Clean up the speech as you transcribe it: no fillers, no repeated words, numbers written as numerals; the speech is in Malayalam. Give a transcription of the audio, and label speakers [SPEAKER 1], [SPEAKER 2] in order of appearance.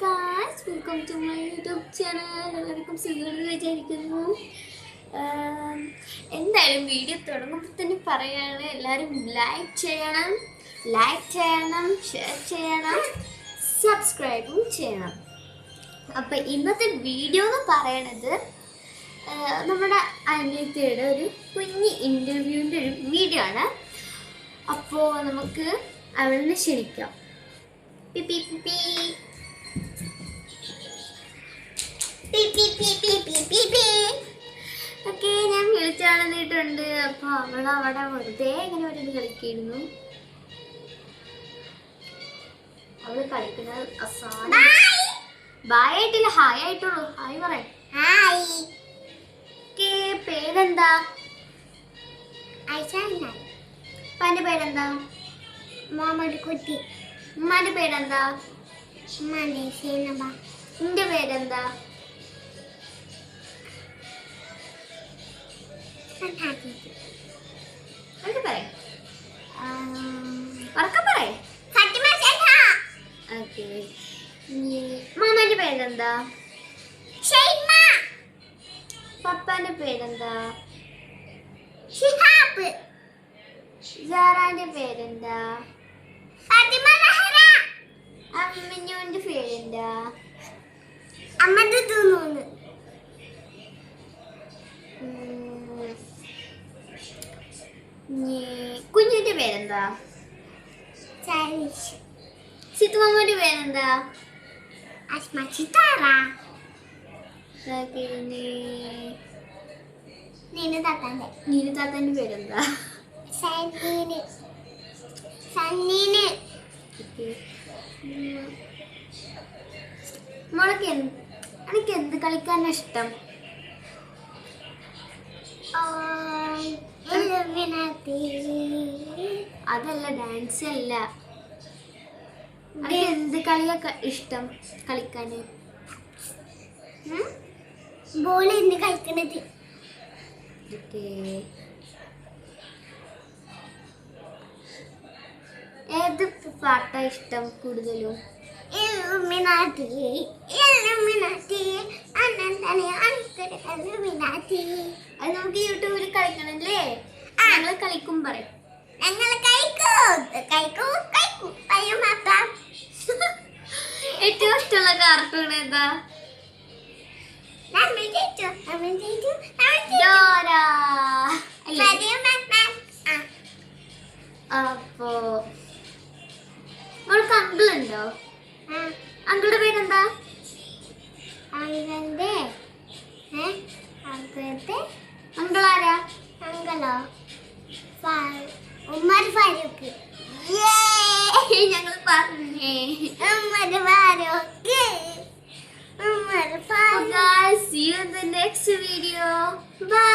[SPEAKER 1] guys, welcome to my YouTube channel. എല്ലാവർക്കും സുഖമാണെന്ന് വിചാരിക്കുന്നു. എന്തായാലും വീഡിയോ തുടങ്ങുമ്പോൾ തന്നെ പറയാണ്, എല്ലാവരും ലൈക്ക് ചെയ്യണം, ഷെയർ ചെയ്യണം, സബ്സ്ക്രൈബും ചെയ്യണം. അപ്പം ഇന്നത്തെ വീഡിയോ എന്ന് പറയണത് നമ്മുടെ അനിയത്തിയുടെ ഒരു കുഞ്ഞ് ഇൻ്റർവ്യൂവിൻ്റെ ഒരു വീഡിയോ ആണ്. അപ്പോൾ നമുക്ക് അവളിനെ ക്ഷണിക്കാം. ഓക്കെ, ഞാൻ വിളിച്ചാണെന്നിട്ടുണ്ട്. അപ്പൊ അവളവിടെ വെറുതെ ഇങ്ങനെ ഒരു കളിക്കായിരുന്നു. അവള് കളിക്കുന്നത് അവസാനം ബായ് ആയിട്ടില്ല, ഹായ് ആയിട്ടുള്ളൂ. ഹായ് പറയാം. ഓക്കെ, പേരെന്താ? അപ്പൻ്റെ പേരെന്താ?
[SPEAKER 2] മുഹമ്മദ് കുട്ടി.
[SPEAKER 1] ഉമ്മാൻ്റെ പേരെന്താ? നിന്റെ പേരെന്താ? മാമാന്റെ പേരെന്താ? പപ്പാന്റെ പേരെന്താ? സാറാന്റെ പേരെന്താ? അമ്മഞ്ഞോന്റെ പേരെന്താ? കുഞ്ഞിന്റെ പേരെന്താ? സിത്തുമാമന്റെ പേരെന്താ? നീനു താത്താന്റെ പേരെന്താ? മോളൊക്കെ എനിക്ക് എന്ത് കളിക്കാനാ ഇഷ്ടം? അതല്ല, ഡാൻസ് അല്ല. എന്ത് കളിയൊക്കെ ഇഷ്ടം കളിക്കാന്?
[SPEAKER 2] ബോൾ എന്ത് കളിക്കണത്?
[SPEAKER 1] ഏത് പാട്ടാ ഇഷ്ടം കൂടുതലും? അത് നമുക്ക് യൂട്യൂബിൽ കളിക്കണല്ലേ? ഞങ്ങള് കളിക്കും പറയും. ഏറ്റവും ഇഷ്ടമുള്ള കാർട്ടൂൺ ഏതാ? അപ്പോ മോൾക്ക് അങ്കിൾ ഉണ്ടോ? അങ്കിളുടെ പേരെന്താ? അങ്കിൾ ആരാ? ഞങ്ങൾ പറഞ്ഞേ. See you in the next video. Bye.